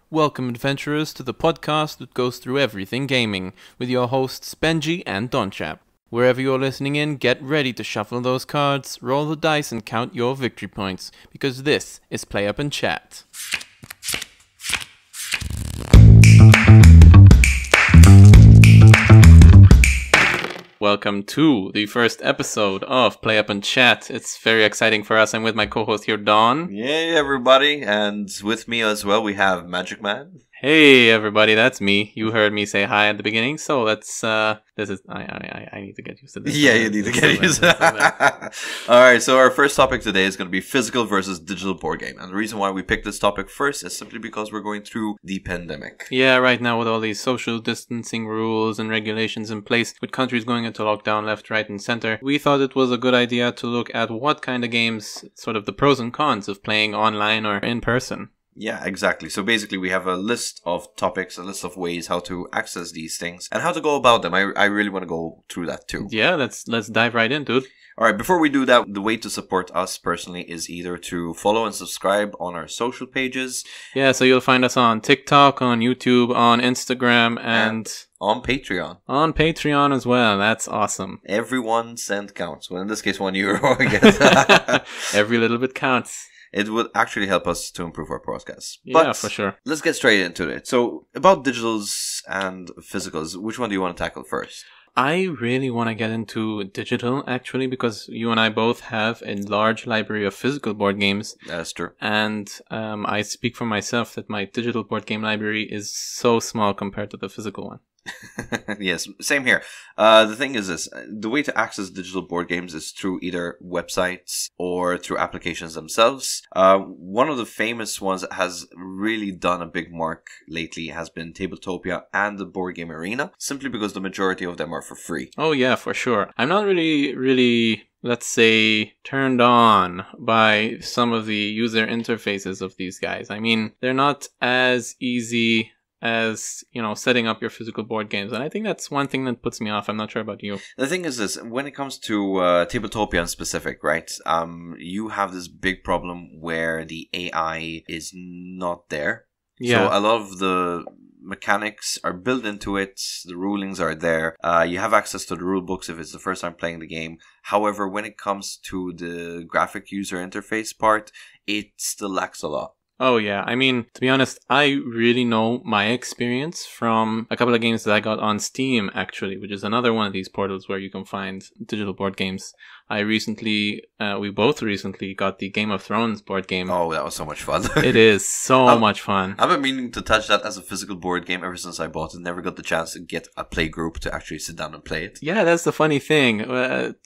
Welcome, adventurers, to the podcast that goes through everything gaming, with your hosts Benji and Donchap. Wherever you're listening in, get ready to shuffle those cards, roll the dice, and count your victory points, because this is PlayUp and Chat. Welcome to the first episode of PlayUp and Chat. It's very exciting for us. I'm with my co-host here, Don. Yay, everybody. And with me as well, we have Magic Man. Hey, everybody, that's me. You heard me say hi at the beginning, so let's, I need to get used to this. Yeah, you need to get used to that. Alright, so our first topic today is going to be physical versus digital board game. And the reason why we picked this topic first is simply because we're going through the pandemic. Yeah, right now with all these social distancing rules and regulations in place, with countries going into lockdown left, right, and center, we thought it was a good idea to look at what kind of games, sort of the pros and cons of playing online or in person. Yeah, exactly. So basically we have a list of topics, a list of ways how to access these things and how to go about them. I really want to go through that too. Yeah, let's dive right in, dude. Alright, before we do that, the way to support us personally is either to follow and subscribe on our social pages. Yeah, so you'll find us on TikTok, on YouTube, on Instagram, and on Patreon. On Patreon as well. That's awesome. Every 1 cent counts. Well, in this case, €1, I guess. Every little bit counts. It would actually help us to improve our podcast. Yeah, for sure. Let's get straight into it. So, about digitals and physicals, which one do you want to tackle first? I really want to get into digital, actually, because you and I both have a large library of physical board games. That's true. And I speak for myself that my digital board game library is so small compared to the physical one. Yes, same here. The thing is this, the way to access digital board games is through either websites or through applications themselves. One of the famous ones that has really done a big mark lately has been Tabletopia and the Board Game Arena, simply because the majority of them are for free. Oh yeah, for sure. I'm not really, let's say, turned on by some of the user interfaces of these guys. I mean, they're not as easy as, you know, setting up your physical board games. And I think that's one thing that puts me off. I'm not sure about you. The thing is this, when it comes to Tabletopia in specific, right, you have this big problem where the AI is not there. Yeah. So a lot of the mechanics are built into it, the rulings are there, you have access to the rule books if it's the first time playing the game. However, when it comes to the graphic user interface part, it still lacks a lot. Oh yeah, I mean, to be honest, I really know my experience from a couple of games that I got on Steam, actually, which is another one of these portals where you can find digital board games. We both recently got the Game of Thrones board game. Oh, that was so much fun. It is so much fun. I've been meaning to touch that as a physical board game ever since I bought it. Never got the chance to get a play group to actually sit down and play it. Yeah, that's the funny thing.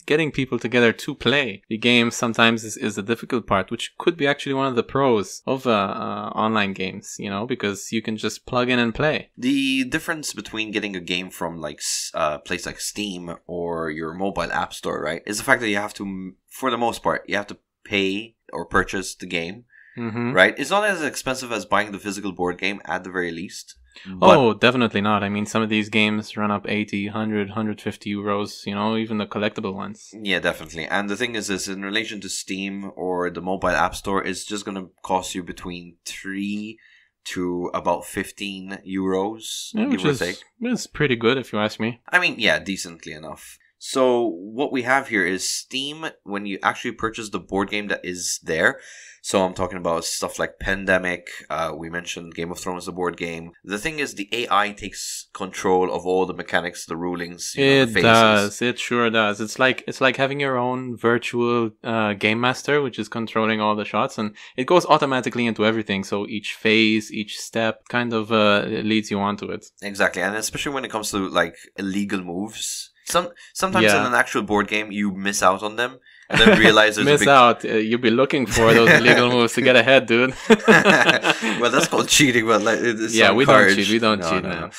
Getting people together to play the game sometimes is the difficult part, which could be actually one of the pros of online games, you know, because you can just plug in and play. The difference between getting a game from like a place like Steam or your mobile app store, right, is the fact that you have to, for the most part, you have to pay or purchase the game, right? It's not as expensive as buying the physical board game at the very least. Oh, definitely not. I mean, some of these games run up 80, 100, 150 euros, you know, even the collectible ones. Yeah, definitely. And the thing is this, in relation to Steam or the mobile app store, it's just going to cost you between 3 to about 15 euros, yeah, give or take. It's pretty good if you ask me. I mean, yeah, decently enough. So what we have here is Steam, when you actually purchase the board game that is there. So I'm talking about stuff like Pandemic, we mentioned Game of Thrones, the board game. The thing is, the AI takes control of all the mechanics, the rulings, the faces. Does. It sure does. It's like having your own virtual game master, which is controlling all the shots, and it goes automatically into everything. So each phase, each step kind of leads you onto it. Exactly, and especially when it comes to like illegal moves. Sometimes in an actual board game, you miss out on them and then realize there's you'll be looking for those illegal moves to get ahead, dude. Well, that's called cheating. But like, we don't cheat. We don't cheat, man.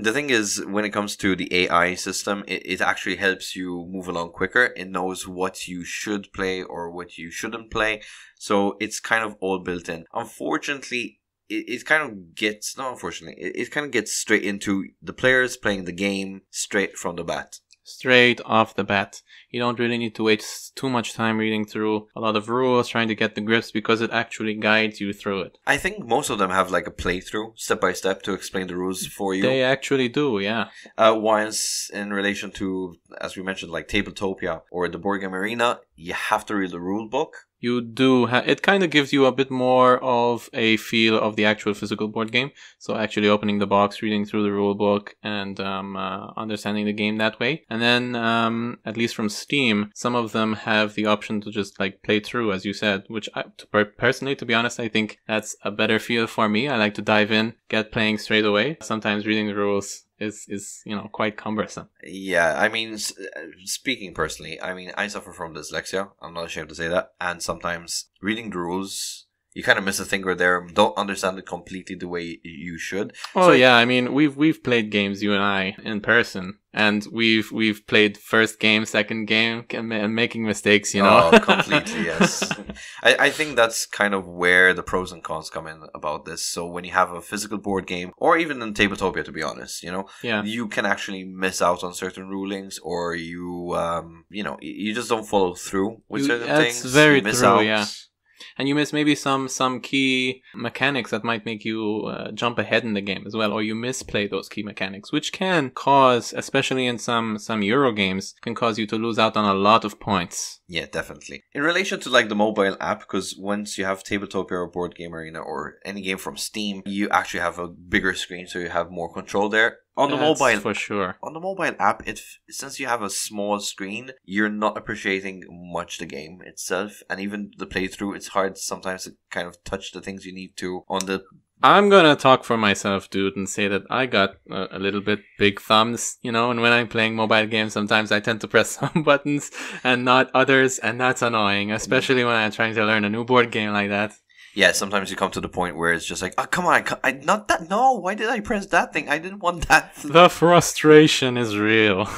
The thing is, when it comes to the AI system, it actually helps you move along quicker. It knows what you should play or what you shouldn't play. So it's kind of all built in. Unfortunately, it kind of gets, not unfortunately, it kind of gets straight into the players playing the game straight from the bat. straight off the bat. You don't really need to waste too much time reading through a lot of rules, trying to get the grips, because it actually guides you through it. I think most of them have like a playthrough, step by step, to explain the rules for you. They actually do, yeah. Once in relation to, as we mentioned, like Tabletopia or the Board Game Arena, you have to read the rule book. You do. It kind of gives you a bit more of a feel of the actual physical board game. So actually opening the box, reading through the rule book, and understanding the game that way. And then, at least from Steam, some of them have the option to just like play through, as you said, which personally, to be honest, I think that's a better feel for me. I like to dive in, get playing straight away. Sometimes reading the rules is quite cumbersome. Yeah, I mean, speaking personally, I mean, I suffer from dyslexia. I'm not ashamed to say that. And sometimes reading the rules, you kind of miss a thing or there, don't understand it completely the way you should. Oh, so, yeah, I mean, we've played games, you and I, in person, and we've played first game, second game, and making mistakes, Oh, completely, yes. I think that's kind of where the pros and cons come in about this. So when you have a physical board game, or even in Tabletopia, to be honest, yeah, you can actually miss out on certain rulings, or you just don't follow through with certain things. That's very you miss true, out. yeah. And you miss maybe some key mechanics that might make you jump ahead in the game as well, or you misplay those key mechanics, which can cause, especially in some Euro games, can cause you to lose out on a lot of points. Yeah, definitely. In relation to like the mobile app, because once you have Tabletopia or Board Game Arena or any game from Steam, you actually have a bigger screen, so you have more control there. On the mobile, for sure. On the mobile app, since you have a small screen, you're not appreciating much the game itself, and even the playthrough, it's hard sometimes to kind of touch the things you need to on the. I'm gonna talk for myself, dude, and say that I got a little bit big thumbs, and when I'm playing mobile games, sometimes I tend to press some buttons and not others, and that's annoying, especially when I'm trying to learn a new board game like that. Yeah, sometimes you come to the point where it's just like, oh, come on, not that, no, why did I press that thing? I didn't want that. The frustration is real.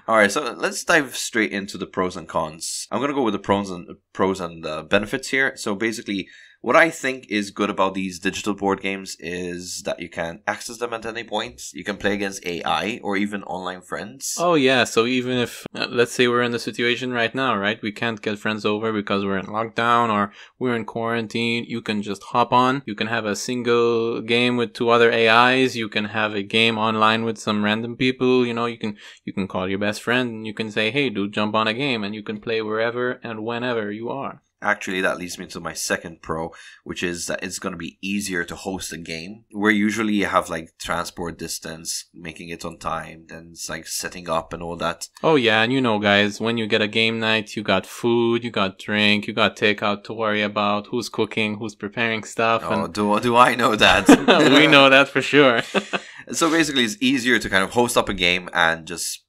Alright, so let's dive straight into the pros and cons. I'm going to go with the pros and benefits here. So basically, what I think is good about these digital board games is that you can access them at any point. You can play against AI or even online friends. Oh yeah, so even if, let's say we're in the situation right now, right? We can't get friends over because we're in lockdown or we're in quarantine. You can just hop on. You can have a single game with 2 other AIs. You can have a game online with some random people. You can call your best friend and you can say, hey dude, jump on a game, and you can play wherever and whenever you are. Actually, that leads me to my second pro, which is that it's going to be easier to host a game. Where usually you have like transport distance, making it on time, then it's like setting up and all that. Oh yeah, and guys, when you get a game night, you got food, you got drink, you got takeout to worry about, who's cooking, who's preparing stuff. Oh, do I know that? We know that for sure. So basically, it's easier to kind of host up a game and just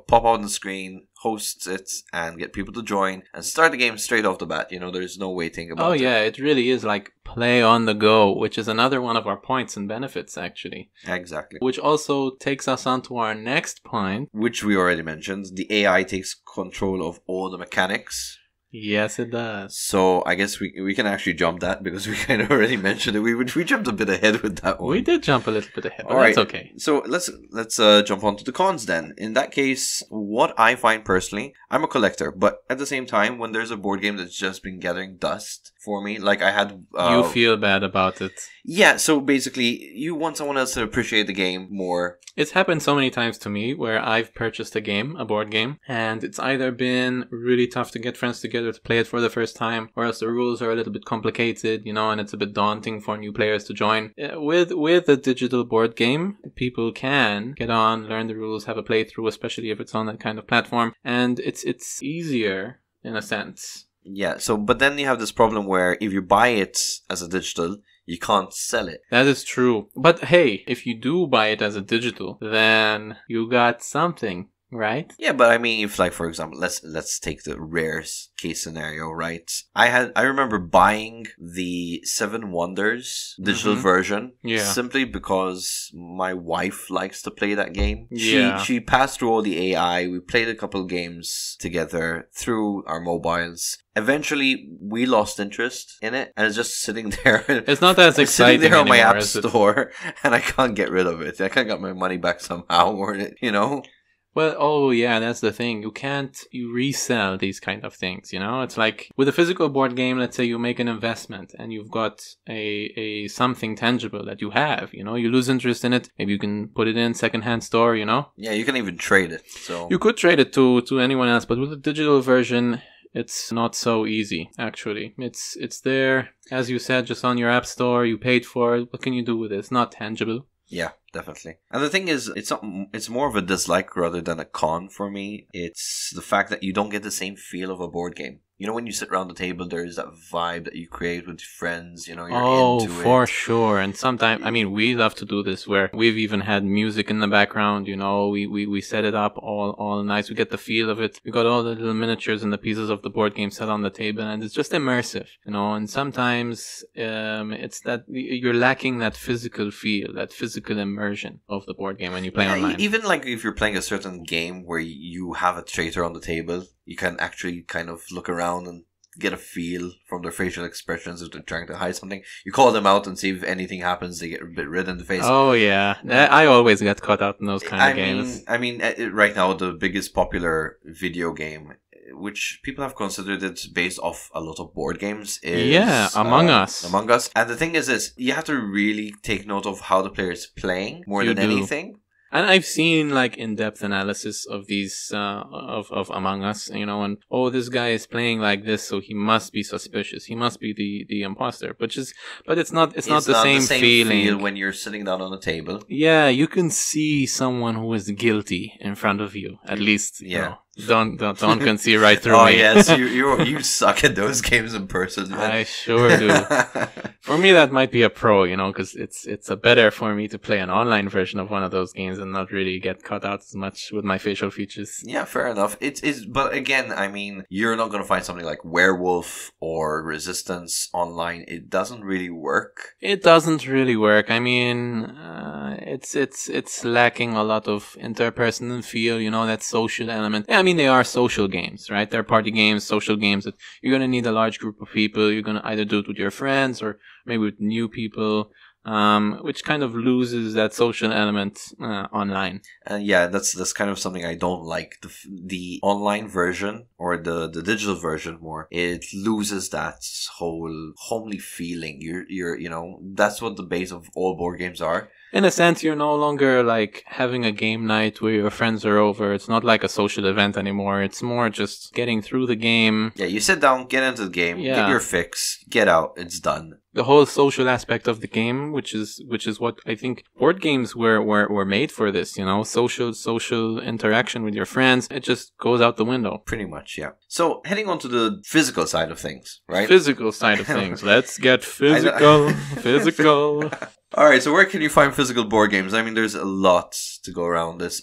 pop out on the screen, host it, and get people to join, and start the game straight off the bat. There's no waiting about it. Oh yeah, it really is like play on the go, which is another one of our points and benefits, actually. Exactly. Which also takes us on to our next point. Which we already mentioned. The AI takes control of all the mechanics. Yes, it does. So I guess we can actually jump that because we kind of already mentioned it. We jumped a bit ahead with that one. We did jump a little bit ahead, but all right. That's okay. So let's jump on to the cons then. In that case, what I find personally, I'm a collector, but at the same time, when there's a board game that's just been gathering dust for me, like I had... you feel bad about it. Yeah, so basically, you want someone else to appreciate the game more. It's happened so many times to me where I've purchased a board game, and it's either been really tough to get friends together to play it for the first time, or else the rules are a little bit complicated, and it's a bit daunting for new players to join. With a digital board game, people can get on, learn the rules, have a playthrough, especially if it's on that kind of platform, and it's easier in a sense. Yeah, but then you have this problem where if you buy it as a digital, you can't sell it. That is true. But hey, if you do buy it as a digital, then you got something, right? Yeah, but I mean, if like, for example, let's take the rare case scenario, right? I remember buying the Seven Wonders digital version simply because my wife likes to play that game. Yeah. She passed through all the AI. We played a couple of games together through our mobiles. Eventually, we lost interest in it, and it's just sitting there. It's not as exciting sitting there on my anymore, app store, and I can't get rid of it. I can't get my money back somehow, or. Well, oh yeah, that's the thing. You resell these kind of things, you know? It's like with a physical board game, let's say you make an investment and you've got a something tangible that you have, you know? You lose interest in it, maybe you can put it in secondhand store, you know? Yeah, you can even trade it. So you could trade it to anyone else, but with a digital version, it's not so easy, actually. It's there, as you said, just on your app store, you paid for it. What can you do with it? It's not tangible. yeah, definitely. And the thing is, it's more of a dislike rather than a con for me. It's the fact that you don't get the same feel of a board game. You know, when you sit around the table, there's that vibe that you create with friends, you know, you're into it. Oh, for sure. And sometimes, I mean, we love to do this where we've even had music in the background, you know, we set it up all nice. We get the feel of it. We got all the little miniatures and the pieces of the board game set on the table, and it's just immersive, you know, and sometimes it's that you're lacking that physical feel, that physical immersion of the board game when you play online. Even like if you're playing a certain game where you have a traitor on the table, you can actually kind of look around and get a feel from their facial expressions if they're trying to hide something. You call them out and see if anything happens. They get a bit red in the face. Oh yeah, I always get caught out in those kind of games. I mean, right now the biggest popular video game, which people have considered it based off a lot of board games, is Among Us. Among Us. And the thing is this, you have to really take note of how the player is playing more than anything. And I've seen like in-depth analysis of these of Among Us, you know, and this guy is playing like this, so he must be suspicious. He must be the imposter. But it's not the same feeling feel when you're sitting down on a table. Yeah, you can see someone who is guilty in front of you, at least. Yeah. You know. Don't can see right through me. Oh yes, you suck at those games in person, man. I sure do. For me, that might be a pro, you know, because it's a better for me to play an online version of one of those games and not really get caught out as much with my facial features. Yeah, fair enough. It is, but again, I mean, you're not going to find something like Werewolf or Resistance online. It doesn't really work. It doesn't really work. I mean, it's lacking a lot of interpersonal feel, you know, that social element. Yeah, I mean, they are social games, right? They're party games, social games that you're going to need a large group of people. You're going to either do it with your friends or maybe with new people, which kind of loses that social element online. Yeah, that's kind of something I don't like. The online version or the digital version more, it loses that whole homely feeling. You're you know, that's what the base of all board games are. In a sense, you're no longer like having a game night where your friends are over. It's not like a social event anymore. It's more just getting through the game. Yeah, you sit down, get into the game, get your fix, get out, it's done. The whole social aspect of the game, which is what I think board games were made for this, you know, social interaction with your friends. It just goes out the window. Pretty much, yeah. So heading on to the physical side of things, right? Physical side of things. Let's get physical. Physical. All right, so where can you find physical board games? I mean, there's a lot to go around this.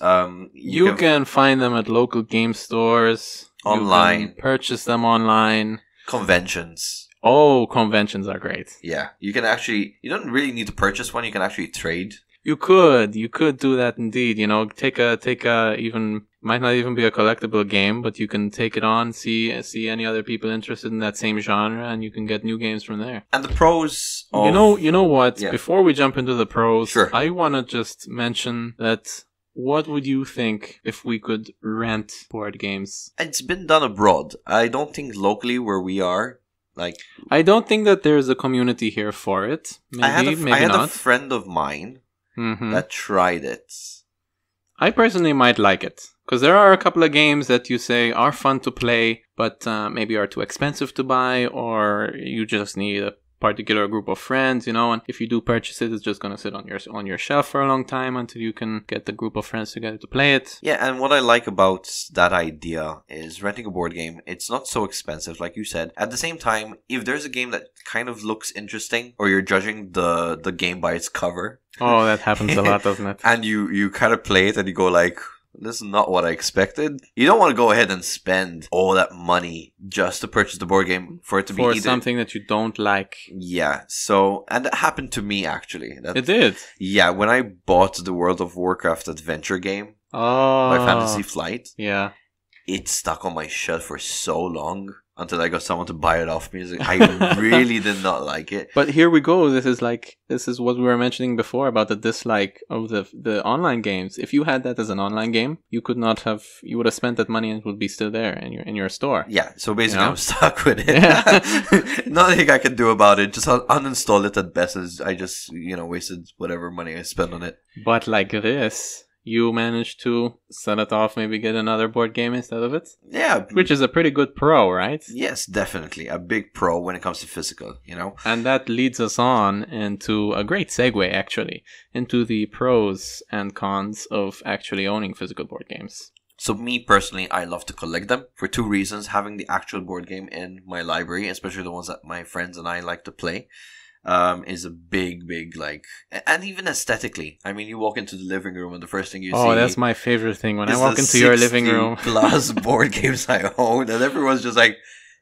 You can find them at local game stores. Online. You can purchase them online. Conventions. Oh, conventions are great. Yeah, you can actually, you don't really need to purchase one, you can actually trade. You could do that indeed, you know, take a even, might not even be a collectible game, but you can take it on, see any other people interested in that same genre, and you can get new games from there. And the pros of... You know what, before we jump into the pros, sure. I want to just mention that what would you think if we could rent board games? It's been done abroad. I don't think locally where we are. Like, I don't think that there's a community here for it. Maybe, I had not. A friend of mine that tried it. I personally might like it. Because there are a couple of games that you say are fun to play, but maybe are too expensive to buy, or you just need a particular group of friends, you know, and if you do purchase it, it's just going to sit on your shelf for a long time until you can get the group of friends together to play it. Yeah, and what I like about that idea is renting a board game, it's not so expensive, like you said. At the same time, if there's a game that kind of looks interesting, or you're judging the game by its cover. Oh, that happens a lot, doesn't it? And you kind of play it and you go like, this is not what I expected. You don't want to go ahead and spend all that money just to purchase the board game for it to be either something that you don't like. Yeah, so, and that happened to me actually. It did? Yeah, when I bought the World of Warcraft adventure game by Fantasy Flight. Yeah. It stuck on my shelf for so long. until I got someone to buy it off me. It's like, I really did not like it. But here we go. This is what we were mentioning before about the dislike of the online games. If you had that as an online game, you would have spent that money and it would be still there in your store. Yeah, so basically I'm stuck with it. Yeah. Nothing I can do about it. Just uninstall it at best. As I just, wasted whatever money I spent on it. But like this, you managed to sell it off, maybe get another board game instead of it? Yeah. Which is a pretty good pro, right? Yes, definitely. A big pro when it comes to physical, And that leads us on into a great segue, actually, into the pros and cons of actually owning physical board games. So me personally, I love to collect them for two reasons. Having the actual board game in my library, especially the ones that my friends and I like to play, is a big, and even aesthetically. I mean, you walk into the living room and the first thing you see... Oh, that's my favorite thing. When I walk into your living room... plus board games I own, and everyone's just like...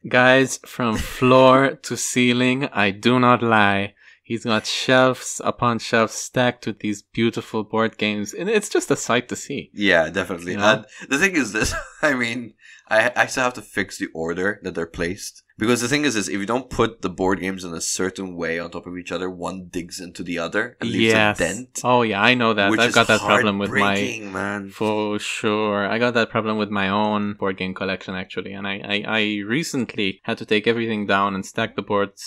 Guys, from floor to ceiling, I do not lie. He's got shelves upon shelves stacked with these beautiful board games. And it's just a sight to see. Yeah, definitely. And the thing is this, I mean, I still have to fix the order that they're placed. Because the thing is this, if you don't put the board games in a certain way on top of each other, one digs into the other and leaves a dent. Oh yeah, I know that. I've got that problem with my... man. For sure. I got that problem with my own board game collection, actually. And I recently had to take everything down and stack the board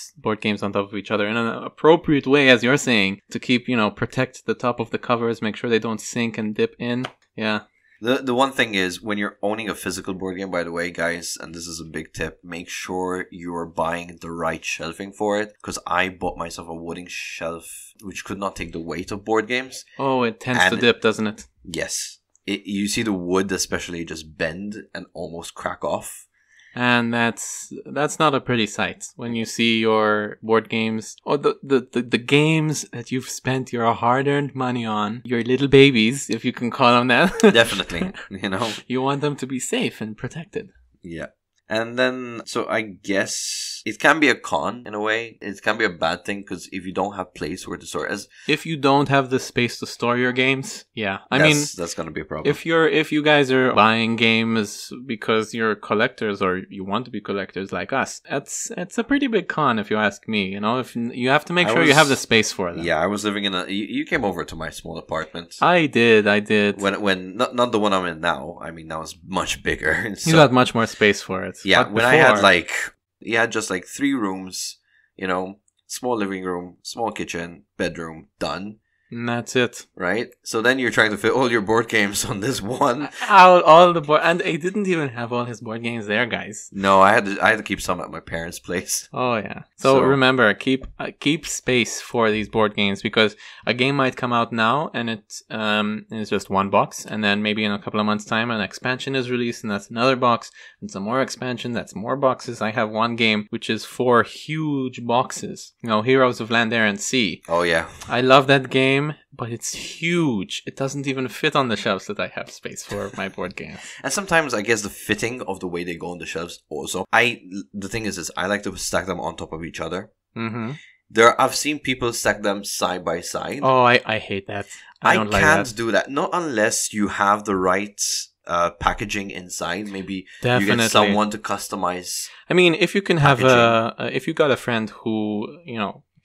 games on top of each other in an appropriate way, as you're saying, to keep, protect the top of the covers, make sure they don't sink and dip in. Yeah. The one thing is, when you're owning a physical board game, by the way, guys, and this is a big tip, make sure you're buying the right shelving for it. Because I bought myself a wooden shelf which could not take the weight of board games. Oh, it tends to dip, doesn't it? Yes. You see the wood especially just bend and almost crack off. And that's not a pretty sight when you see your board games or the games that you've spent your hard-earned money on, your little babies, if you can call them that. Definitely, You want them to be safe and protected. Yeah. And then, so I guess it can be a con in a way. It can be a bad thing because if you don't have place where to store, if you don't have the space to store your games, yeah, I mean that's gonna be a problem. If you guys are buying games because you're collectors or you want to be collectors like us, it's a pretty big con if you ask me. If you have to make sure you have the space for them. Yeah, I was living in you came over to my small apartment. I did. When not the one I'm in now. I mean, now it's much bigger. So, you got much more space for it. Yeah, but when I had you had just 3 rooms, small living room, small kitchen, bedroom, done. And that's it. Right? So then you're trying to fit all your board games on this one. All the board, and he didn't even have all his board games there, guys. No, I had to keep some at my parents' place. Oh yeah. So remember, keep space for these board games because a game might come out now and it's just one box, and then maybe in a couple of months' time an expansion is released and that's another box, and some more expansion, that's more boxes. I have one game which is 4 huge boxes. Heroes of Land, Air, and Sea. Oh yeah. I love that game. But it's huge. It doesn't even fit on the shelves that I have space for my board games. And sometimes I guess the fitting of the way they go on the shelves also. The thing is I like to stack them on top of each other. Mm-hmm. I've seen people stack them side by side. Oh, I hate that. I can't do that. Not unless you have the right packaging inside. Maybe Definitely. You get someone to customize. I mean, if you can have if you got a friend who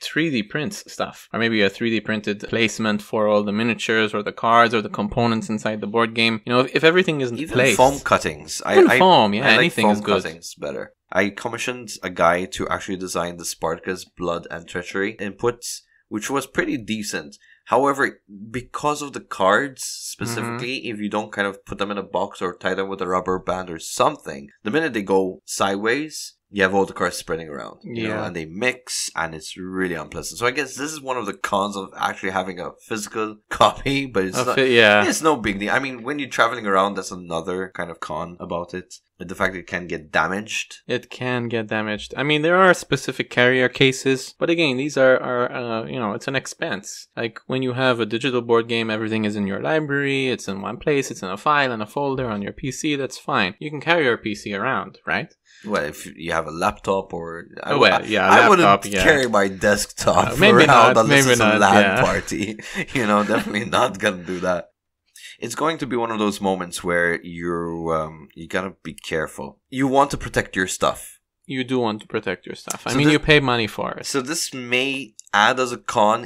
3D prints stuff, or maybe a 3D printed placement for all the miniatures or the cards or the components inside the board game. If everything isn't even placed, foam cuttings. Foam, yeah, I anything like is foam good. Cuttings better. I commissioned a guy to actually design the Spartacus Blood and Treachery inputs, which was pretty decent. However, because of the cards specifically, if you don't kind of put them in a box or tie them with a rubber band or something, the minute they go sideways, you have all the cards spreading around, and they mix, and it's really unpleasant. So I guess this is one of the cons of actually having a physical copy, but it's no big deal. I mean, when you're traveling around, that's another kind of con about it. The fact that it can get damaged. It can get damaged. I mean, there are specific carrier cases, but again, these are it's an expense. Like when you have a digital board game, everything is in your library, it's in one place, it's in a file and a folder on your PC, that's fine. You can carry your PC around, right? Well, if you have a laptop or... I laptop, wouldn't carry my desktop maybe around not, unless maybe it's not, a LAN party. Definitely not gonna do that. It's going to be one of those moments where you gotta be careful. You want to protect your stuff. you do want to protect your stuff. I So mean, this- you pay money for it. So this may add as a con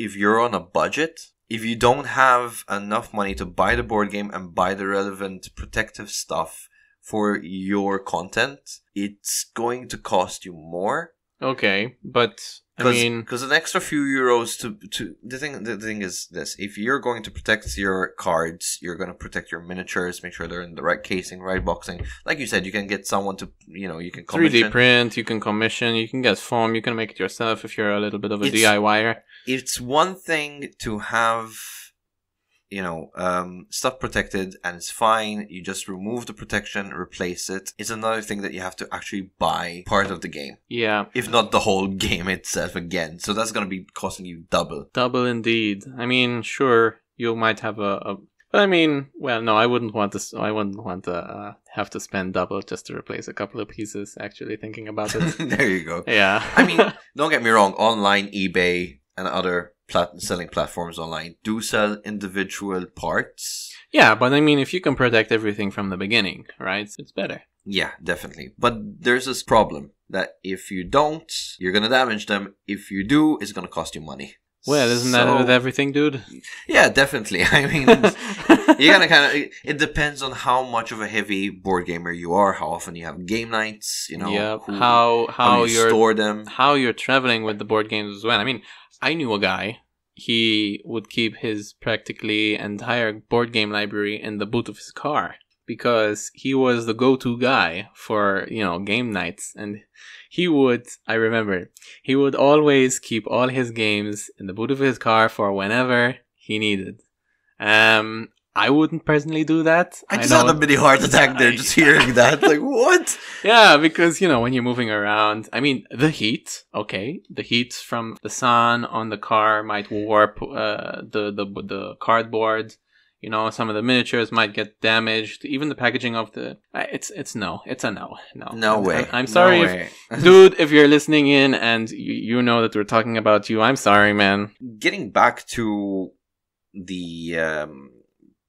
if you're on a budget. If you don't have enough money to buy the board game and buy the relevant protective stuff for your content, it's going to cost you more. Okay, but I mean, Because an extra few euros to the thing is this: if you're going to protect your cards, you're going to protect your miniatures, make sure they're in the right casing, right boxing. Like you said, you can get someone to you can commission. 3D print, you can commission, you can get foam, you can make it yourself if you're a little bit of a It's- DIYer. It's one thing to have stuff protected and it's fine. You just remove the protection, replace it. It's another thing that you have to actually buy part of the game, Yeah, if not the whole game itself again. So that's going to be costing you double. double indeed. I mean, sure, you might have but I mean, well, no, I wouldn't want to. I wouldn't want to have to spend double just to replace a couple of pieces. Actually, thinking about it. There you go. Yeah. I mean, don't get me wrong. Online, eBay, and other selling platforms online do sell individual parts. Yeah, but I mean, if you can protect everything from the beginning, right, it's better. Yeah, definitely. But there's this problem that if you don't, you're going to damage them. If you do, it's going to cost you money. Well, isn't that with everything, dude? Yeah, definitely. I mean, you gotta it depends on how much of a heavy board gamer you are, how often you have game nights, Yeah, who- how you you're store them. how you're traveling with the board games as well. I mean, I knew a guy. He would keep his practically entire board game library in the boot of his car because he was the go-to guy for, game nights. And he would always keep all his games in the boot of his car for whenever he needed. I wouldn't personally do that. I just had a mini heart attack there just hearing that. Like, what? Yeah, because, when you're moving around, I mean, the heat from the sun on the car might warp the cardboard. Some of the miniatures might get damaged. Even the packaging of it's a no. No way. I'm sorry, No way. Dude, if you're listening in and you know that we're talking about you, I'm sorry, man. Getting back to the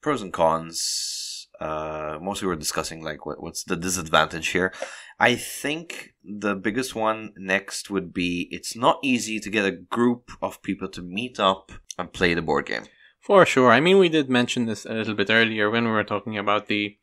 pros and cons, mostly we're discussing like what's the disadvantage here. I think the biggest one next would be it's not easy to get a group of people to meet up and play the board game. For sure. I mean, we did mention this a little bit earlier when we were talking about the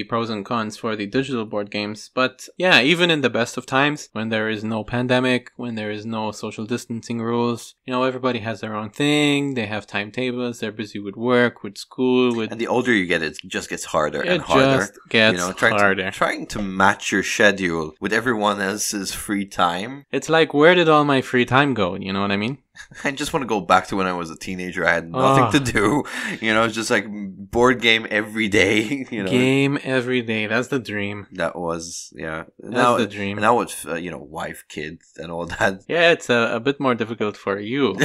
pros and cons for the digital board games. But yeah, even in the best of times, when there is no pandemic, when there is no social distancing rules, everybody has their own thing. They have timetables. They're busy with work, with school, with... And the older you get, it just gets harder and It harder. just gets harder. Trying to match your schedule with everyone else's free time. It's like, where did all my free time go? You know what I mean? I just want to go back to when I was a teenager. I had nothing to do. It's just like board game every day. Game every day. That's the dream. That was, yeah. That's the dream. And now it's, wife, kids, and all that. Yeah, it's a bit more difficult for you.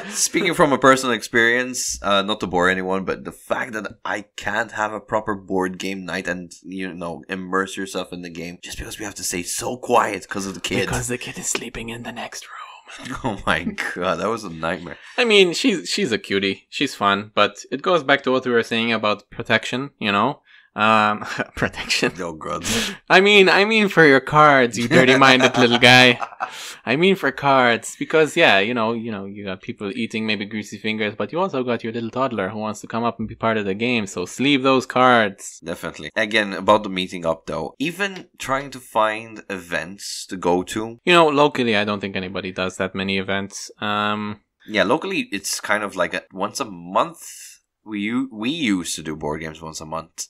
Speaking from a personal experience, not to bore anyone, but the fact that I can't have a proper board game night and, immerse yourself in the game just because we have to stay so quiet because of the kid. Because the kid is sleeping in the next room. Oh my god, that was a nightmare. I mean, she's a cutie. She's fun, but it goes back to what we were saying about protection, protection. Oh god. I mean for your cards, you dirty-minded little guy. I mean for cards, because yeah, you got people eating maybe greasy fingers, but you also got your little toddler who wants to come up and be part of the game, so sleeve those cards. Definitely. Again, about the meeting up though, even trying to find events to go to. Locally, I don't think anybody does that many events. Yeah, locally, it's kind of like once a month. We used to do board games once a month.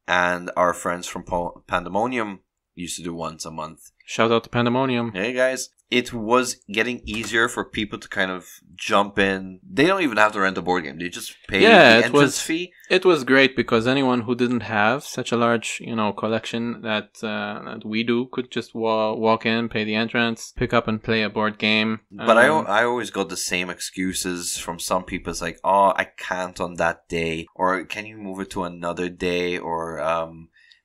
And our friends from Pandemonium used to do once a month. Shout out to Pandemonium. Hey guys. It was getting easier for people to kind of jump in. They don't even have to rent a board game. They just pay the entrance fee. It was great because anyone who didn't have such a large, collection that we do could just walk in, pay the entrance, pick up and play a board game. But I always got the same excuses from some people. It's like, oh, I can't on that day. Or can you move it to another day? Or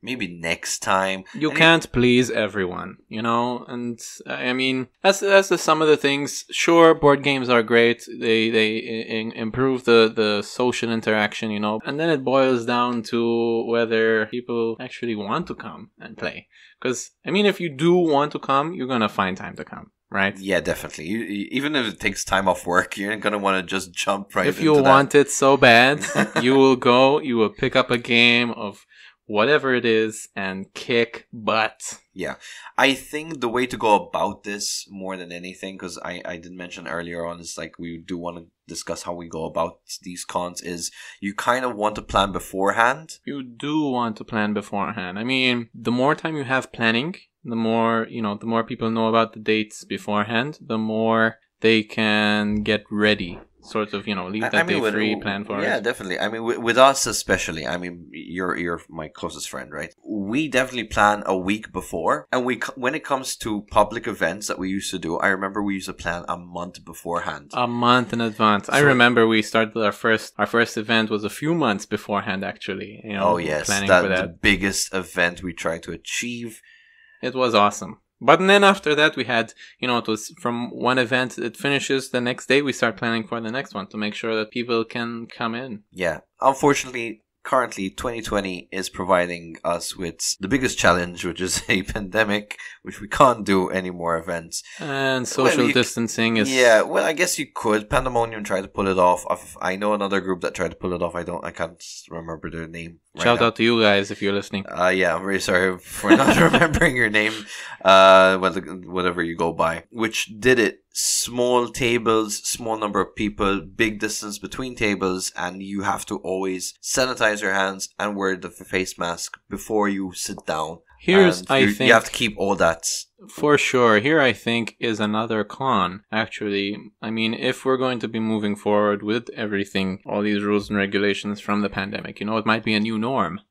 maybe next time. You And can't please everyone, you know, and I mean that's some of the things. Sure, board games are great. They improve the social interaction, you know, and then it boils down to whether people actually want to come and play. Because I mean, if you do want to come, you're gonna find time to come. Right? Yeah, definitely. Even if it takes time off work, you're going to want to just jump right into that. If you want it so bad, you will go, you will pick up a game of whatever it is and kick butt. Yeah. I think the way to go about this more than anything, because I did mention earlier on, is like we do want to discuss how we go about these cons, is you kind of want to plan beforehand. You do want to plan beforehand. I mean, the more time you have planning, the more, you know, the more people know about the dates beforehand, the more they can get ready. Sort of, you know, leave that day free, plan for it. Yeah, definitely. I mean, with us especially, I mean, you're my closest friend, right? We definitely plan a week before. And when it comes to public events that we used to do, I remember we used to plan a month beforehand. A month in advance. I remember we started our first event was a few months beforehand, actually. You know, oh, yes. Planning for that. The biggest event we tried to achieve. It was awesome. But then after that, we had, you know, it was from one event, it finishes, the next day we start planning for the next one to make sure that people can come in. Yeah. Unfortunately, currently 2020 is providing us with the biggest challenge, which is a pandemic, which we can't do any more events. And social distancing is... Yeah, well, I guess you could. Pandemonium tried to pull it off. I know another group that tried to pull it off. I can't remember their name. Shout out to you guys if you're listening. Yeah, I'm very sorry for not remembering your name. Whatever you go by. Which did it. Small tables, small number of people, big distance between tables, and you have to always sanitize your hands and wear the face mask before you sit down. You have to keep all that. For sure. Here, I think, is another con, actually. I mean, if we're going to be moving forward with everything, all these rules and regulations from the pandemic, you know, it might be a new norm.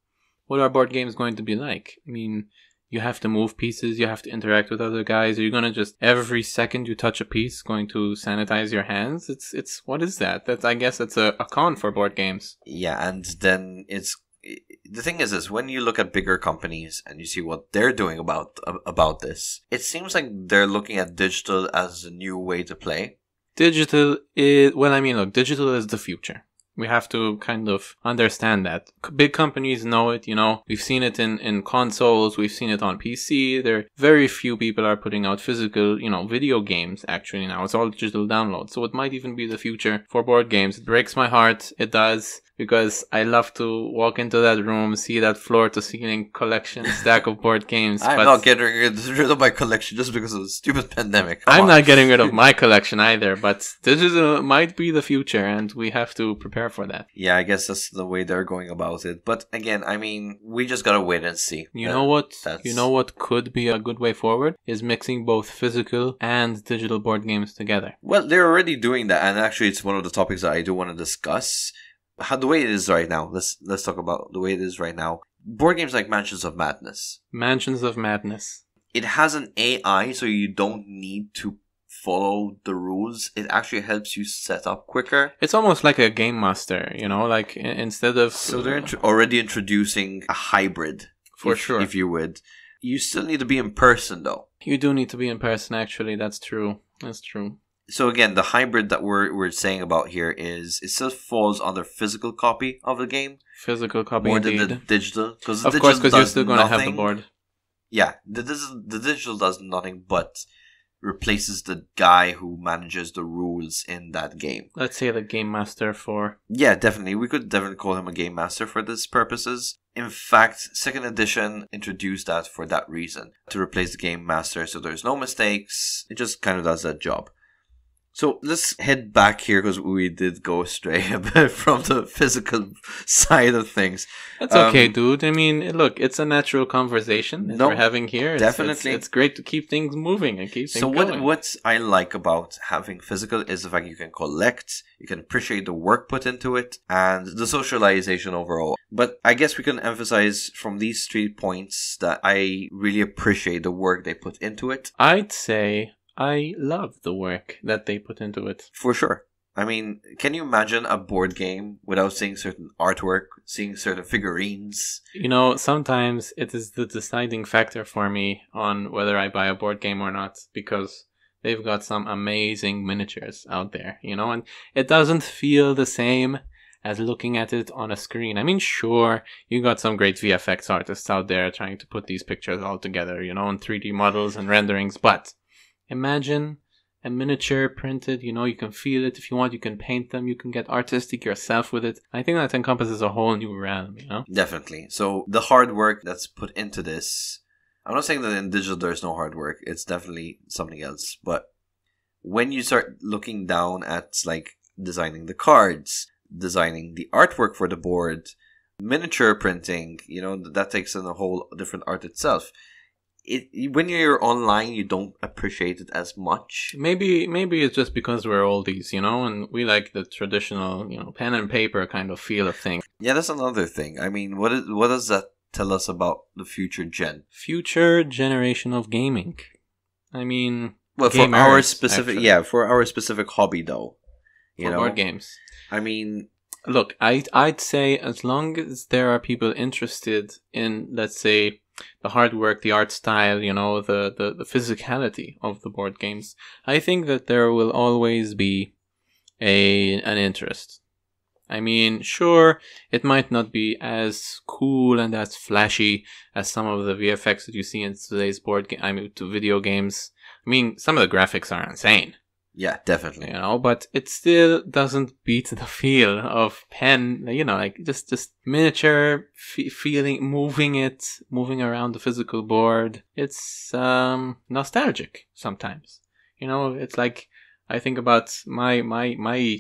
What are board games going to be like? I mean, you have to move pieces, you have to interact with other guys. Are you going to just, every second you touch a piece, going to sanitize your hands? It's what is that? I guess it's a con for board games. Yeah, and then the thing is when you look at bigger companies and you see what they're doing about this, it seems like they're looking at digital as a new way to play. Digital is, well, I mean, look, digital is the future. We have to kind of understand that. Big companies know it, you know. We've seen it in consoles. We've seen it on PC. Very few people are putting out physical, you know, video games actually now. It's all digital download. So it might even be the future for board games. It breaks my heart. It does. Because I love to walk into that room, see that floor-to-ceiling collection stack of board games. I'm not getting rid of my collection just because of the stupid pandemic. I'm not getting rid of my collection either, but digital might be the future, and we have to prepare for that. Yeah, I guess that's the way they're going about it. But again, I mean, we just gotta wait and see. You know what could be a good way forward? Is mixing both physical and digital board games together. Well, they're already doing that, and actually it's one of the topics that I do want to discuss. The way it is right now. Let's talk about the way it is right now. Board games like Mansions of Madness. Mansions of Madness. It has an AI, so you don't need to follow the rules. It actually helps you set up quicker. It's almost like a game master, you know, like instead of... So they're already introducing a hybrid. For sure. If you would. You still need to be in person, though. You do need to be in person, actually. That's true. That's true. So again, the hybrid that we're saying about here is it still falls under physical copy of the game. Physical copy, more indeed. than the digital. Of course, because you're still going to have the board. Yeah, the digital does nothing but replaces the guy who manages the rules in that game. Let's say the game master for... Yeah, definitely. We could definitely call him a game master for this purposes. In fact, 2nd edition introduced that for that reason. To replace the game master so there's no mistakes. It just kind of does that job. So let's head back here because we did go astray a bit from the physical side of things. That's okay, dude. I mean, look, it's a natural conversation that we're having here. Definitely. It's great to keep things moving and keep things going. So what I like about having physical is the fact you can collect, you can appreciate the work put into it, and the socialization overall. But I guess we can emphasize from these 3 points that I really appreciate the work they put into it. I'd say... I love the work that they put into it. For sure. I mean, can you imagine a board game without seeing certain artwork, seeing certain figurines? You know, sometimes it is the deciding factor for me on whether I buy a board game or not, because they've got some amazing miniatures out there, you know, and it doesn't feel the same as looking at it on a screen. I mean, sure, you got some great VFX artists out there trying to put these pictures all together, you know, in 3D models and renderings, but imagine a miniature printed, you know, you can feel it if you want, you can paint them, you can get artistic yourself with it. I think that encompasses a whole new realm, you know? Definitely. So the hard work that's put into this, I'm not saying that in digital there's no hard work, it's definitely something else, but when you start looking down at like designing the cards, designing the artwork for the board, miniature printing, you know, that takes in a whole different art itself. When you're online, you don't appreciate it as much. Maybe it's just because we're oldies, you know, and we like the traditional, you know, pen and paper kind of feel of things. Yeah, that's another thing. I mean, what does that tell us about the future gen? Future generation of gaming. I mean, well, gamers, for our specific, actually. yeah, for our specific hobby, though, you know, board games. I mean, look, I'd say as long as there are people interested in, let's say, the hard work, the art style, you know, the physicality of the board games, I think that there will always be an interest. I mean, sure, it might not be as cool and as flashy as some of the VFX that you see in today's video games. I mean, some of the graphics are insane. Yeah, definitely. You know, but it still doesn't beat the feel of pen, you know, like just miniature feeling, moving around the physical board. It's nostalgic sometimes. You know, it's like I think about my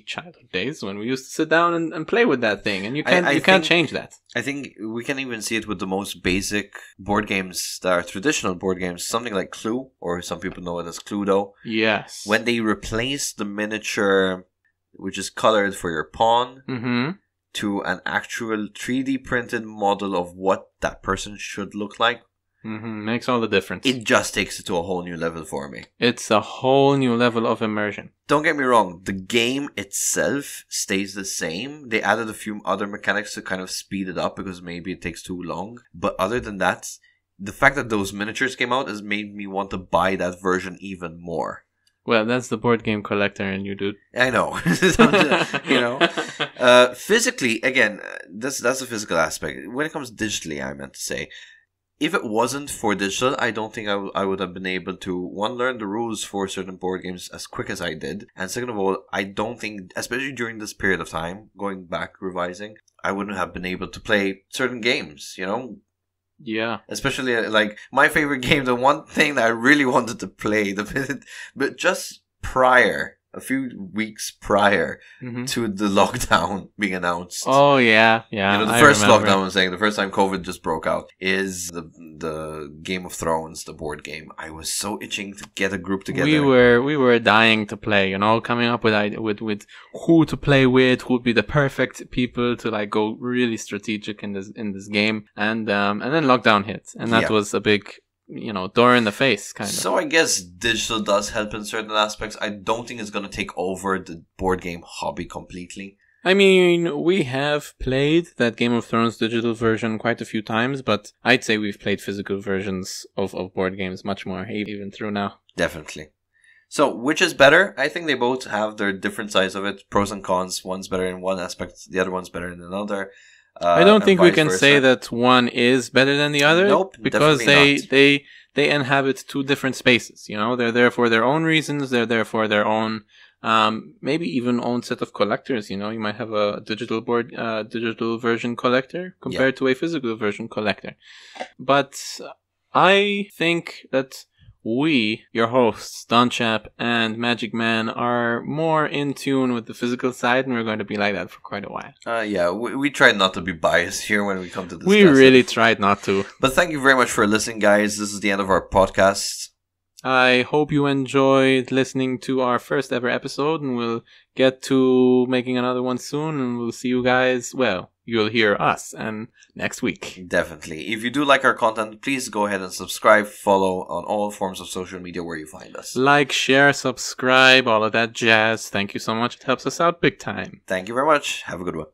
childhood days when we used to sit down and play with that thing, and you can't change that. I think we can even see it with the most basic board games that are traditional board games, something like Clue, or some people know it as Cluedo. Yes. When they replace the miniature, which is colored for your pawn, to an actual 3D printed model of what that person should look like. Makes all the difference. It just takes it to a whole new level for me. It's a whole new level of immersion. Don't get me wrong, the game itself stays the same. They added a few other mechanics to kind of speed it up because maybe it takes too long. But other than that, the fact that those miniatures came out has made me want to buy that version even more. Well, that's the board game collector in you, dude. I know. You know. Physically, again, that's the physical aspect. When it comes digitally, I meant to say, if it wasn't for digital, I don't think I would have been able to, one, learn the rules for certain board games as quick as I did. And second of all, I don't think, especially during this period of time, going back, revising, I wouldn't have been able to play certain games, you know? Yeah. Especially, like, my favorite game, the one thing that I really wanted to play, but just prior, a few weeks prior to the lockdown being announced. Oh, yeah. You know, the first lockdown, I'm saying, the first time COVID just broke out, is the Game of Thrones, the board game. I was so itching to get a group together. We were dying to play, you know, coming up with who to play with, who would be the perfect people to like go really strategic in this game. And then lockdown hit, and that was a big, you know, door in the face, kind of. So I guess digital does help in certain aspects. I don't think it's going to take over the board game hobby completely. I mean, we have played that Game of Thrones digital version quite a few times, but I'd say we've played physical versions of board games much more, even through now. Definitely. So, which is better? I think they both have their different sides of it. Pros and cons. One's better in one aspect, the other one's better in another. I don't think we can say that one is better than the other. Nope, because they inhabit two different spaces. You know, they're there for their own reasons. They're there for their own, maybe even own set of collectors. You know, you might have a digital version collector compared to a physical version collector. But I think that we, your hosts, Don Chap and Magic Man, are more in tune with the physical side, and we're going to be like that for quite a while. Yeah, we tried not to be biased here when we come to this. We really tried not to. But thank you very much for listening, guys. This is the end of our podcast. I hope you enjoyed listening to our first ever episode, and we'll get to making another one soon, and we'll see you guys, well, you'll hear us and next week. Definitely. If you do like our content, please go ahead and subscribe, follow on all forms of social media where you find us. Like, share, subscribe, all of that jazz. Thank you so much. It helps us out big time. Thank you very much. Have a good one.